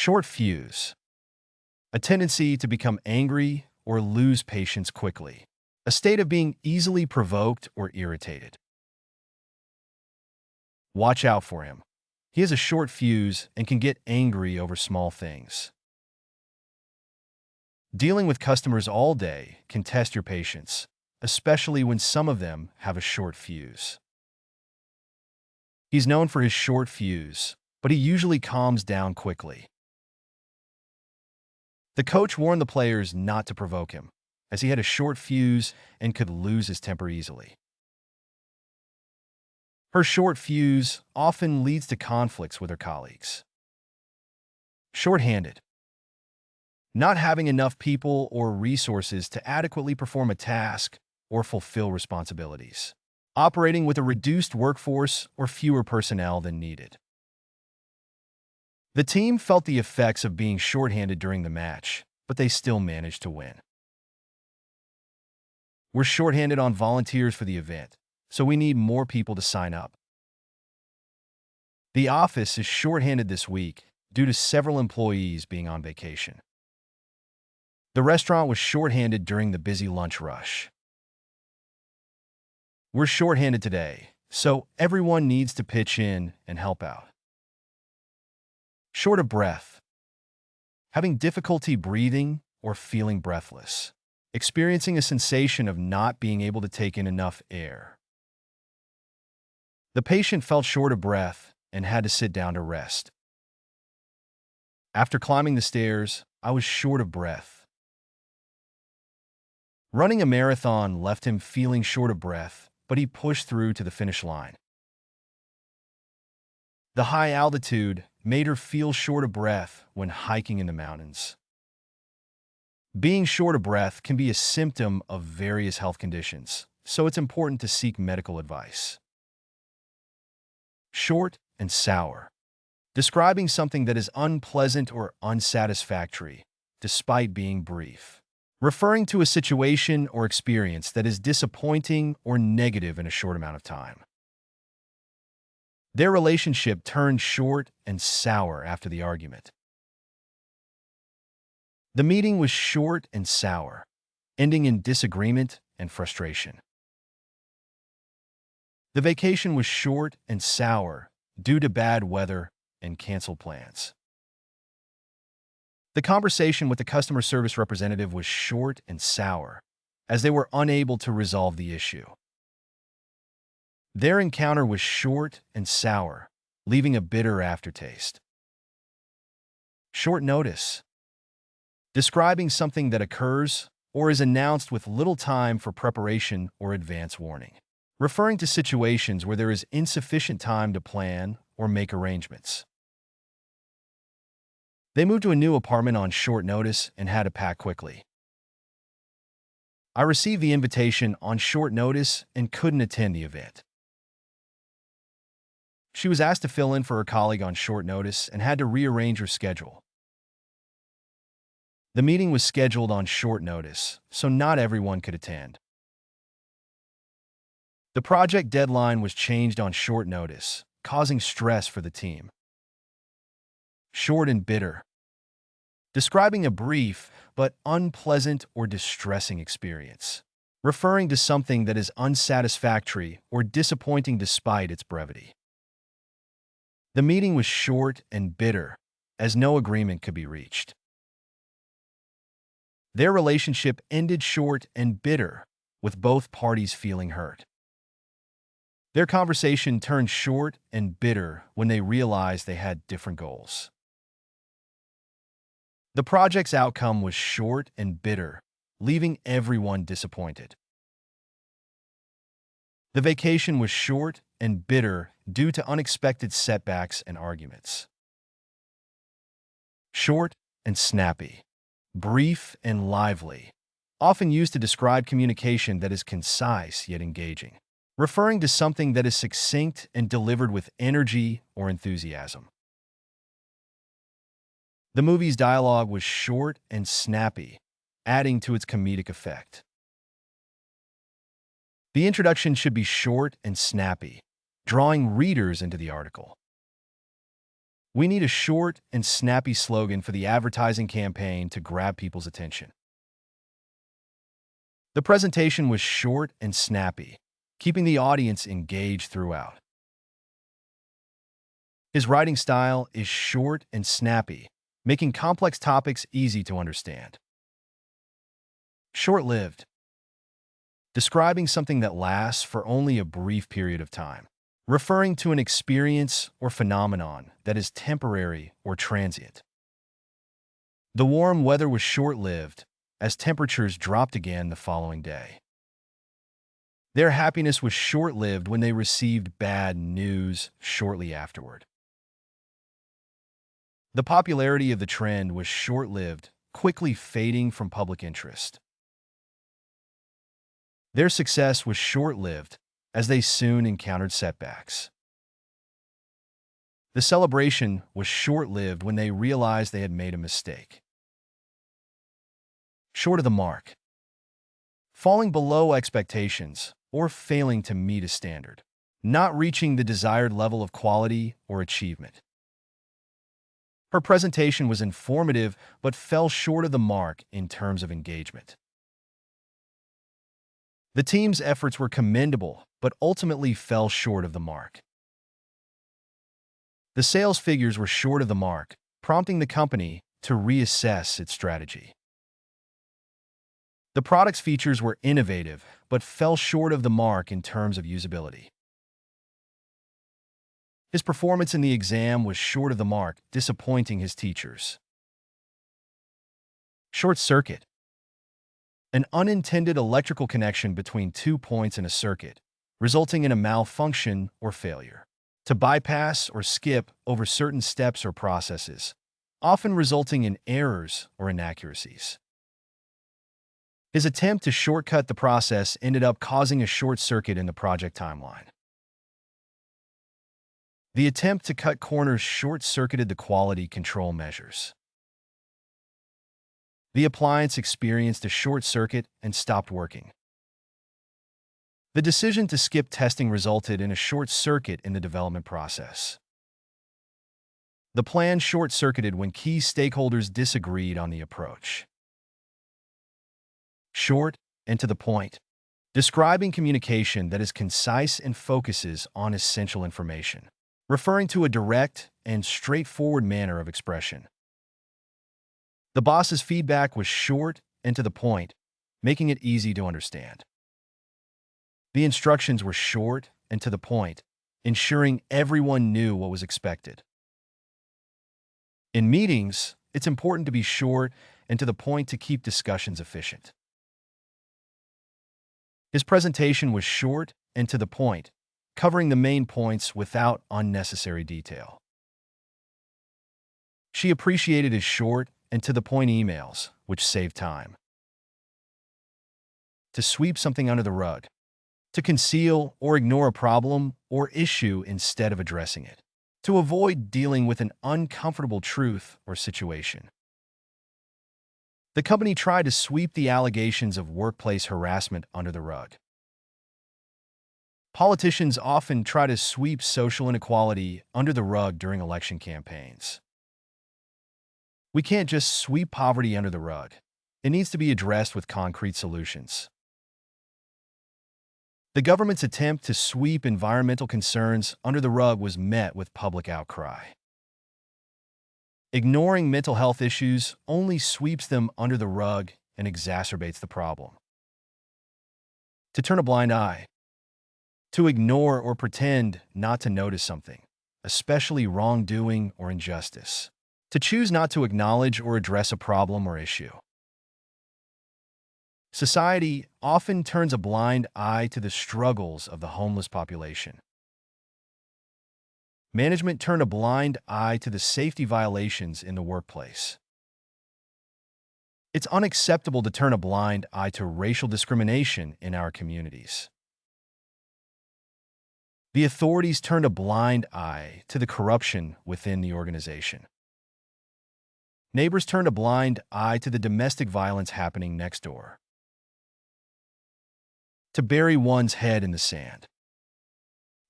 Short fuse. A tendency to become angry or lose patience quickly. A state of being easily provoked or irritated. Watch out for him. He has a short fuse and can get angry over small things. Dealing with customers all day can test your patience, especially when some of them have a short fuse. He's known for his short fuse, but he usually calms down quickly. The coach warned the players not to provoke him, as he had a short fuse and could lose his temper easily. Her short fuse often leads to conflicts with her colleagues. Short-handed. Not having enough people or resources to adequately perform a task or fulfill responsibilities. Operating with a reduced workforce or fewer personnel than needed. The team felt the effects of being short-handed during the match, but they still managed to win. We're short-handed on volunteers for the event, so we need more people to sign up. The office is short-handed this week due to several employees being on vacation. The restaurant was short-handed during the busy lunch rush. We're short-handed today, so everyone needs to pitch in and help out. Short of breath. Having difficulty breathing or feeling breathless. Experiencing a sensation of not being able to take in enough air. The patient felt short of breath and had to sit down to rest. After climbing the stairs, I was short of breath. Running a marathon left him feeling short of breath, but he pushed through to the finish line. The high altitude made her feel short of breath when hiking in the mountains. Being short of breath can be a symptom of various health conditions, so it's important to seek medical advice. Short and sour. Describing something that is unpleasant or unsatisfactory, despite being brief. Referring to a situation or experience that is disappointing or negative in a short amount of time. Their relationship turned short and sour after the argument. The meeting was short and sour, ending in disagreement and frustration. The vacation was short and sour due to bad weather and canceled plans. The conversation with the customer service representative was short and sour, as they were unable to resolve the issue. Their encounter was short and sour, leaving a bitter aftertaste. Short notice. Describing something that occurs or is announced with little time for preparation or advance warning. Referring to situations where there is insufficient time to plan or make arrangements. They moved to a new apartment on short notice and had to pack quickly. I received the invitation on short notice and couldn't attend the event. She was asked to fill in for her colleague on short notice and had to rearrange her schedule. The meeting was scheduled on short notice, so not everyone could attend. The project deadline was changed on short notice, causing stress for the team. Short and bitter. Describing a brief but unpleasant or distressing experience. Referring to something that is unsatisfactory or disappointing despite its brevity. The meeting was short and bitter, as no agreement could be reached. Their relationship ended short and bitter, with both parties feeling hurt. Their conversation turned short and bitter when they realized they had different goals. The project's outcome was short and bitter, leaving everyone disappointed. The vacation was short and bitter due to unexpected setbacks and arguments. Short and snappy. Brief and lively. Often used to describe communication that is concise yet engaging. Referring to something that is succinct and delivered with energy or enthusiasm. The movie's dialogue was short and snappy, adding to its comedic effect. The introduction should be short and snappy, drawing readers into the article. We need a short and snappy slogan for the advertising campaign to grab people's attention. The presentation was short and snappy, keeping the audience engaged throughout. His writing style is short and snappy, making complex topics easy to understand. Short-lived, describing something that lasts for only a brief period of time, referring to an experience or phenomenon that is temporary or transient. The warm weather was short-lived, as temperatures dropped again the following day. Their happiness was short-lived when they received bad news shortly afterward. The popularity of the trend was short-lived, quickly fading from public interest. Their success was short-lived, as they soon encountered setbacks. The celebration was short-lived when they realized they had made a mistake. Short of the mark, falling below expectations or failing to meet a standard, not reaching the desired level of quality or achievement. Her presentation was informative but fell short of the mark in terms of engagement. The team's efforts were commendable but ultimately fell short of the mark. The sales figures were short of the mark, prompting the company to reassess its strategy. The product's features were innovative but fell short of the mark in terms of usability. His performance in the exam was short of the mark, disappointing his teachers. Short circuit, an unintended electrical connection between 2 points in a circuit, resulting in a malfunction or failure. To bypass or skip over certain steps or processes, often resulting in errors or inaccuracies. His attempt to shortcut the process ended up causing a short circuit in the project timeline. The attempt to cut corners short-circuited the quality control measures. The appliance experienced a short circuit and stopped working. The decision to skip testing resulted in a short circuit in the development process. The plan short-circuited when key stakeholders disagreed on the approach. Short and to the point, describing communication that is concise and focuses on essential information, referring to a direct and straightforward manner of expression. The boss's feedback was short and to the point, making it easy to understand. The instructions were short and to the point, ensuring everyone knew what was expected. In meetings, it's important to be short and to the point to keep discussions efficient. His presentation was short and to the point, covering the main points without unnecessary detail. She appreciated his short and to the point emails, which saved time. To sweep something under the rug, to conceal or ignore a problem or issue instead of addressing it, to avoid dealing with an uncomfortable truth or situation. The company tried to sweep the allegations of workplace harassment under the rug. Politicians often try to sweep social inequality under the rug during election campaigns. We can't just sweep poverty under the rug. It needs to be addressed with concrete solutions. The government's attempt to sweep environmental concerns under the rug was met with public outcry. Ignoring mental health issues only sweeps them under the rug and exacerbates the problem. To turn a blind eye, to ignore or pretend not to notice something, especially wrongdoing or injustice. To choose not to acknowledge or address a problem or issue. Society often turns a blind eye to the struggles of the homeless population. Management turned a blind eye to the safety violations in the workplace. It's unacceptable to turn a blind eye to racial discrimination in our communities. The authorities turned a blind eye to the corruption within the organization. Neighbors turned a blind eye to the domestic violence happening next door. To bury one's head in the sand.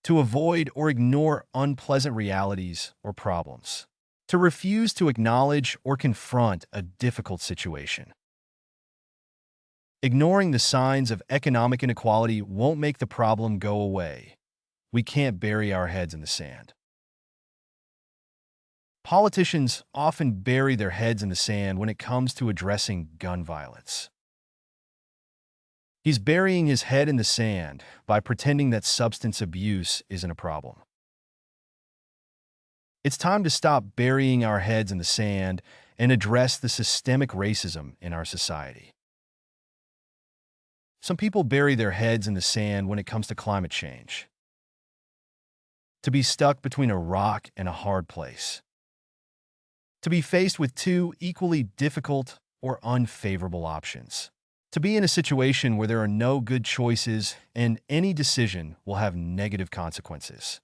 To avoid or ignore unpleasant realities or problems. To refuse to acknowledge or confront a difficult situation. Ignoring the signs of economic inequality won't make the problem go away. We can't bury our heads in the sand. Politicians often bury their heads in the sand when it comes to addressing gun violence. He's burying his head in the sand by pretending that substance abuse isn't a problem. It's time to stop burying our heads in the sand and address the systemic racism in our society. Some people bury their heads in the sand when it comes to climate change. To be stuck between a rock and a hard place. To be faced with two equally difficult or unfavorable options. To be in a situation where there are no good choices and any decision will have negative consequences.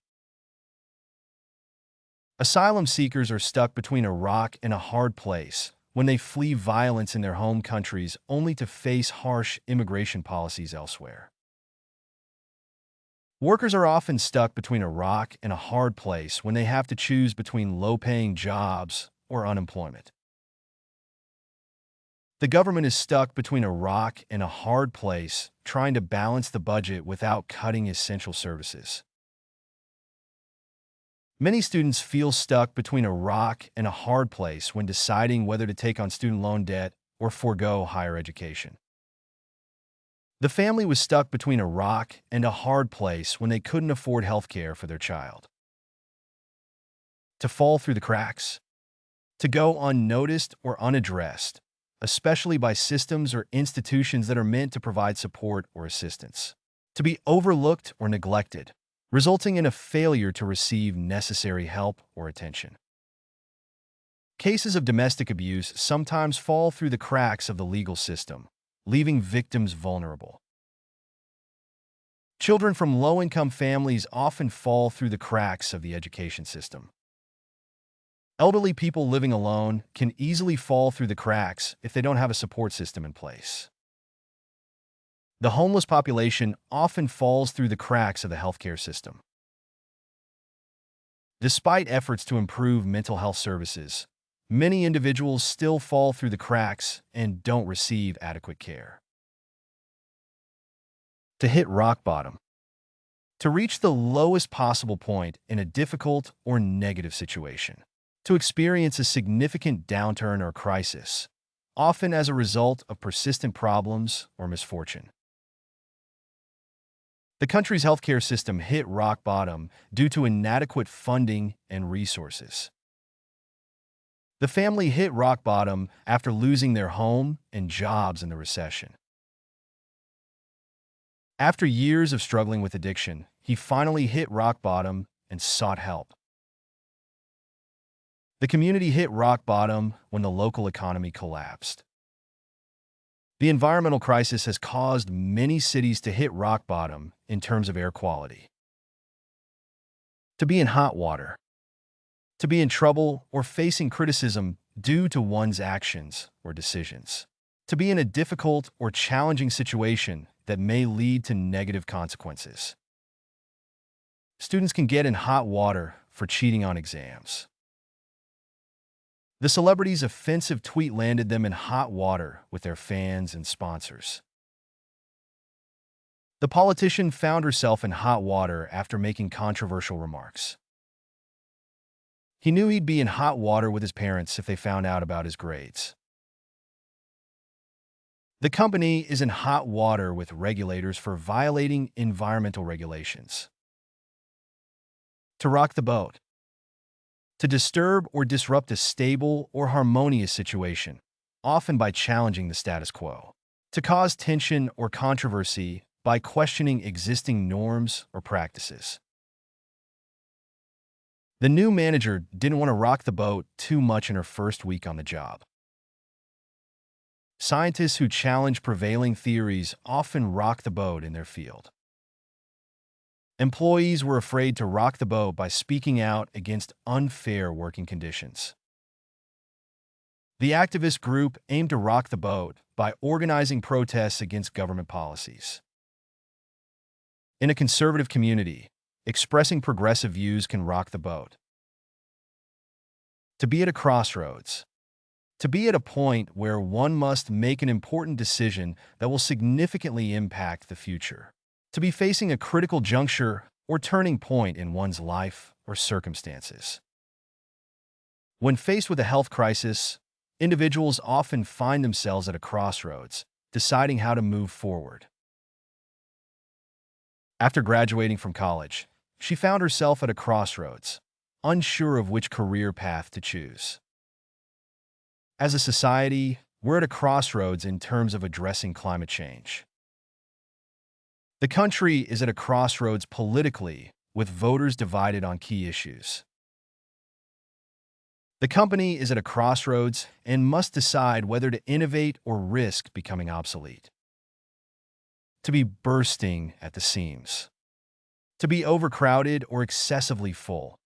Asylum seekers are stuck between a rock and a hard place when they flee violence in their home countries only to face harsh immigration policies elsewhere. Workers are often stuck between a rock and a hard place when they have to choose between low-paying jobs or unemployment. The government is stuck between a rock and a hard place trying to balance the budget without cutting essential services. Many students feel stuck between a rock and a hard place when deciding whether to take on student loan debt or forego higher education. The family was stuck between a rock and a hard place when they couldn't afford health care for their child. To fall through the cracks. To go unnoticed or unaddressed, especially by systems or institutions that are meant to provide support or assistance. To be overlooked or neglected, resulting in a failure to receive necessary help or attention. Cases of domestic abuse sometimes fall through the cracks of the legal system, leaving victims vulnerable. Children from low-income families often fall through the cracks of the education system. Elderly people living alone can easily fall through the cracks if they don't have a support system in place. The homeless population often falls through the cracks of the healthcare system. Despite efforts to improve mental health services, many individuals still fall through the cracks and don't receive adequate care. To hit rock bottom. To reach the lowest possible point in a difficult or negative situation. To experience a significant downturn or crisis, often as a result of persistent problems or misfortune. The country's healthcare system hit rock bottom due to inadequate funding and resources. The family hit rock bottom after losing their home and jobs in the recession. After years of struggling with addiction, he finally hit rock bottom and sought help. The community hit rock bottom when the local economy collapsed. The environmental crisis has caused many cities to hit rock bottom in terms of air quality. To be in hot water. To be in trouble or facing criticism due to one's actions or decisions. To be in a difficult or challenging situation that may lead to negative consequences. Students can get in hot water for cheating on exams. The celebrity's offensive tweet landed them in hot water with their fans and sponsors. The politician found herself in hot water after making controversial remarks. He knew he'd be in hot water with his parents if they found out about his grades. The company is in hot water with regulators for violating environmental regulations. To rock the boat. To disturb or disrupt a stable or harmonious situation, often by challenging the status quo. To cause tension or controversy by questioning existing norms or practices. The new manager didn't want to rock the boat too much in her first week on the job. Scientists who challenge prevailing theories often rock the boat in their field. Employees were afraid to rock the boat by speaking out against unfair working conditions. The activist group aimed to rock the boat by organizing protests against government policies. In a conservative community, expressing progressive views can rock the boat. To be at a crossroads. To be at a point where one must make an important decision that will significantly impact the future. To be facing a critical juncture or turning point in one's life or circumstances. When faced with a health crisis, individuals often find themselves at a crossroads, deciding how to move forward. After graduating from college, she found herself at a crossroads, unsure of which career path to choose. As a society, we're at a crossroads in terms of addressing climate change. The country is at a crossroads politically, with voters divided on key issues. The company is at a crossroads and must decide whether to innovate or risk becoming obsolete. To be bursting at the seams. To be overcrowded or excessively full,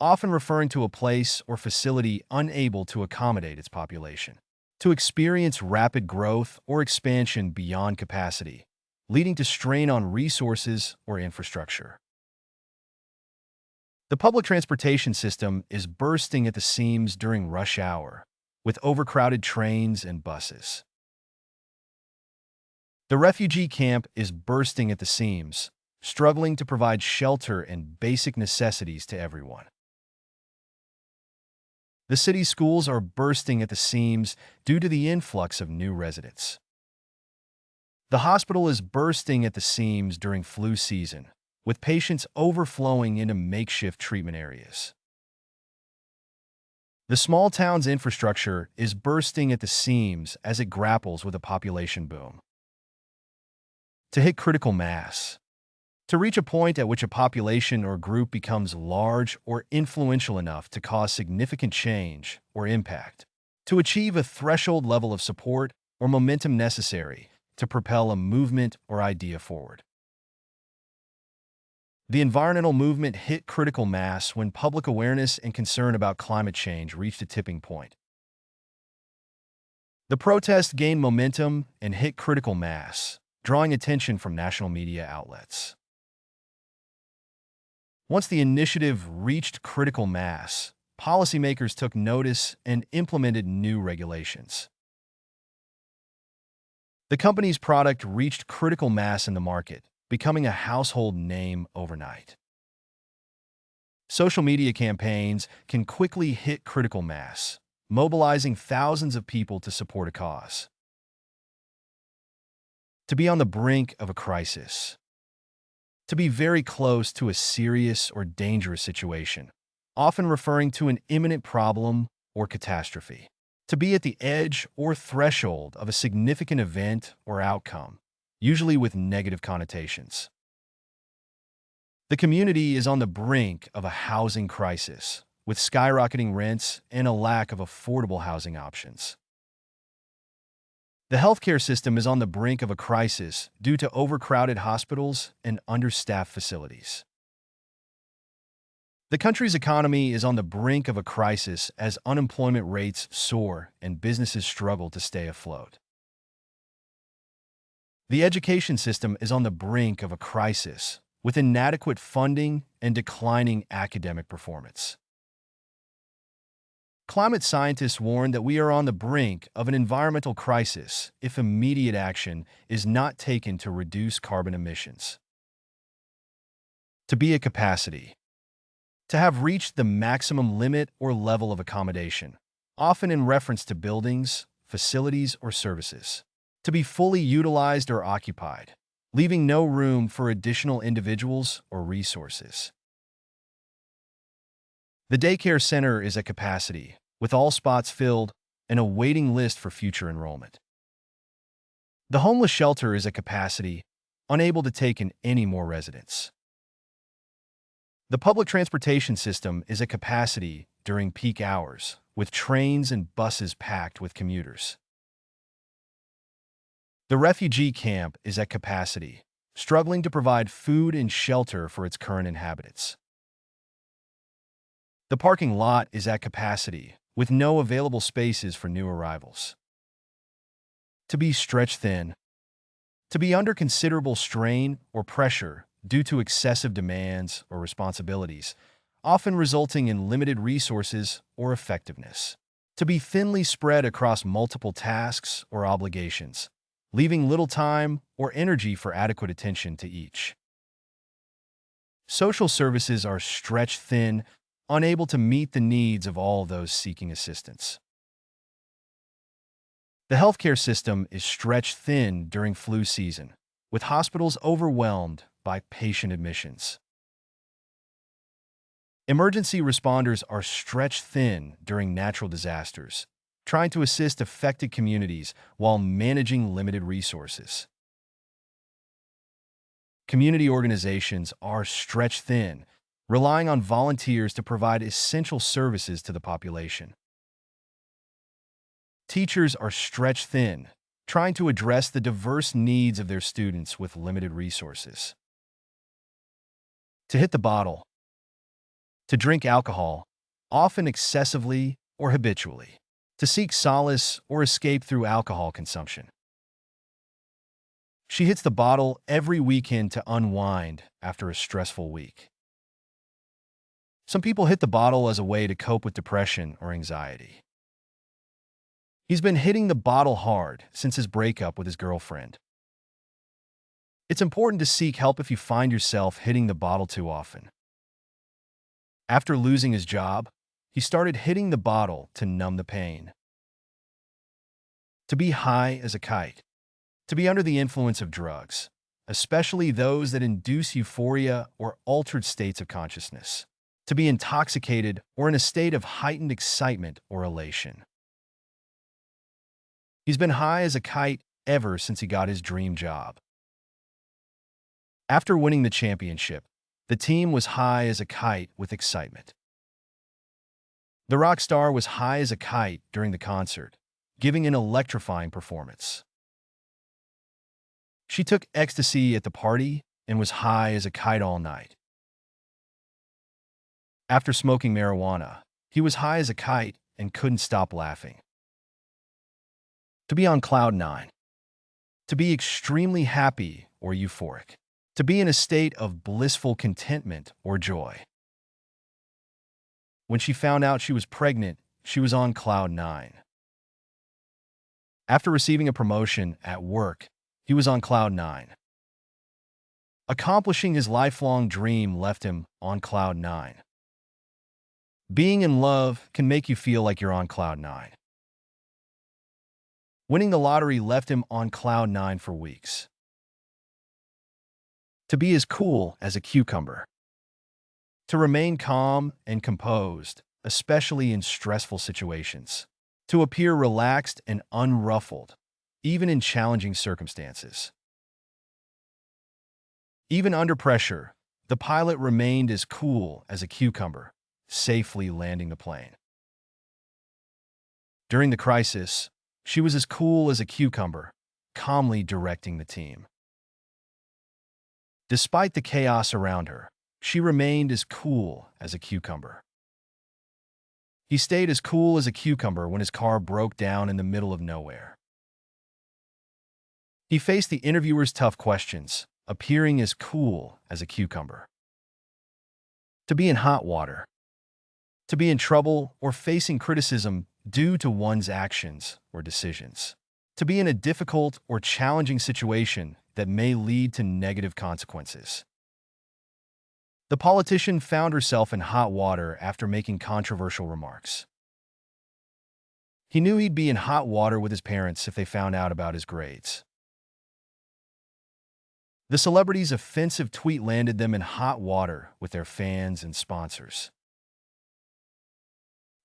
often referring to a place or facility unable to accommodate its population. To experience rapid growth or expansion beyond capacity, leading to strain on resources or infrastructure. The public transportation system is bursting at the seams during rush hour, with overcrowded trains and buses. The refugee camp is bursting at the seams, struggling to provide shelter and basic necessities to everyone. The city's schools are bursting at the seams due to the influx of new residents. The hospital is bursting at the seams during flu season, with patients overflowing into makeshift treatment areas. The small town's infrastructure is bursting at the seams as it grapples with a population boom. To hit critical mass. To reach a point at which a population or group becomes large or influential enough to cause significant change or impact. To achieve a threshold level of support or momentum necessary to propel a movement or idea forward. The environmental movement hit critical mass when public awareness and concern about climate change reached a tipping point. The protest gained momentum and hit critical mass, drawing attention from national media outlets. Once the initiative reached critical mass, policymakers took notice and implemented new regulations. The company's product reached critical mass in the market, becoming a household name overnight. Social media campaigns can quickly hit critical mass, mobilizing thousands of people to support a cause. To be on the brink of a crisis. To be very close to a serious or dangerous situation, often referring to an imminent problem or catastrophe. To be at the edge or threshold of a significant event or outcome, usually with negative connotations. The community is on the brink of a housing crisis, with skyrocketing rents and a lack of affordable housing options. The healthcare system is on the brink of a crisis due to overcrowded hospitals and understaffed facilities. The country's economy is on the brink of a crisis as unemployment rates soar and businesses struggle to stay afloat. The education system is on the brink of a crisis with inadequate funding and declining academic performance. Climate scientists warn that we are on the brink of an environmental crisis if immediate action is not taken to reduce carbon emissions. To be at capacity. To have reached the maximum limit or level of accommodation, often in reference to buildings, facilities, or services. To be fully utilized or occupied, leaving no room for additional individuals or resources. The daycare center is at capacity, with all spots filled and a waiting list for future enrollment. The homeless shelter is at capacity, unable to take in any more residents. The public transportation system is at capacity during peak hours, with trains and buses packed with commuters. The refugee camp is at capacity, struggling to provide food and shelter for its current inhabitants. The parking lot is at capacity, with no available spaces for new arrivals. To be stretched thin. To be under considerable strain or pressure due to excessive demands or responsibilities, often resulting in limited resources or effectiveness. To be thinly spread across multiple tasks or obligations, leaving little time or energy for adequate attention to each. Social services are stretched thin, unable to meet the needs of all those seeking assistance. The healthcare system is stretched thin during flu season, with hospitals overwhelmed by patient admissions. Emergency responders are stretched thin during natural disasters, trying to assist affected communities while managing limited resources. Community organizations are stretched thin, relying on volunteers to provide essential services to the population. Teachers are stretched thin, trying to address the diverse needs of their students with limited resources. To hit the bottle. To drink alcohol, often excessively or habitually. To seek solace or escape through alcohol consumption. She hits the bottle every weekend to unwind after a stressful week. Some people hit the bottle as a way to cope with depression or anxiety. He's been hitting the bottle hard since his breakup with his girlfriend. It's important to seek help if you find yourself hitting the bottle too often. After losing his job, he started hitting the bottle to numb the pain. To be high as a kite. To be under the influence of drugs, especially those that induce euphoria or altered states of consciousness. To be intoxicated or in a state of heightened excitement or elation. He's been high as a kite ever since he got his dream job. After winning the championship, the team was high as a kite with excitement. The rock star was high as a kite during the concert, giving an electrifying performance. She took ecstasy at the party and was high as a kite all night. After smoking marijuana, he was high as a kite and couldn't stop laughing. To be on cloud nine. To be extremely happy or euphoric. To be in a state of blissful contentment or joy. When she found out she was pregnant, she was on cloud nine. After receiving a promotion at work, he was on cloud nine. Accomplishing his lifelong dream left him on cloud nine. Being in love can make you feel like you're on cloud nine. Winning the lottery left him on cloud nine for weeks. To be as cool as a cucumber. To remain calm and composed, especially in stressful situations. To appear relaxed and unruffled, even in challenging circumstances. Even under pressure, the pilot remained as cool as a cucumber, safely landing the plane. During the crisis, she was as cool as a cucumber, calmly directing the team. Despite the chaos around her, she remained as cool as a cucumber. He stayed as cool as a cucumber when his car broke down in the middle of nowhere. He faced the interviewer's tough questions, appearing as cool as a cucumber. To be in hot water. To be in trouble or facing criticism due to one's actions or decisions. To be in a difficult or challenging situation that may lead to negative consequences. The politician found herself in hot water after making controversial remarks. He knew he'd be in hot water with his parents if they found out about his grades. The celebrity's offensive tweet landed them in hot water with their fans and sponsors.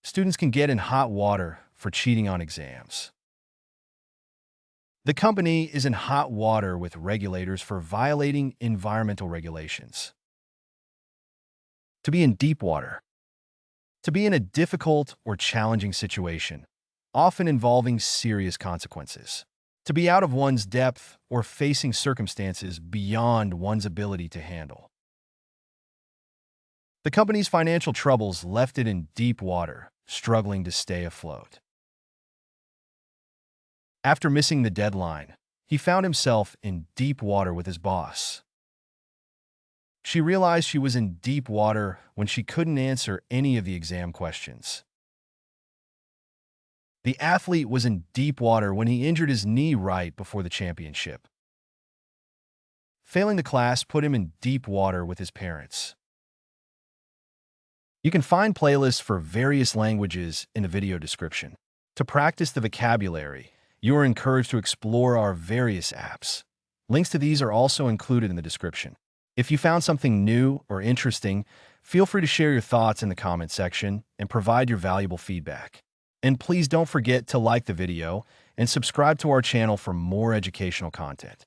Students can get in hot water for cheating on exams. The company is in hot water with regulators for violating environmental regulations. To be in deep water. To be in a difficult or challenging situation, often involving serious consequences. To be out of one's depth or facing circumstances beyond one's ability to handle. The company's financial troubles left it in deep water, struggling to stay afloat. After missing the deadline, he found himself in deep water with his boss. She realized she was in deep water when she couldn't answer any of the exam questions. The athlete was in deep water when he injured his knee right before the championship. Failing the class put him in deep water with his parents. You can find playlists for various languages in the video description. To practice the vocabulary, you are encouraged to explore our various apps. Links to these are also included in the description. If you found something new or interesting, feel free to share your thoughts in the comment section and provide your valuable feedback. And please don't forget to like the video and subscribe to our channel for more educational content.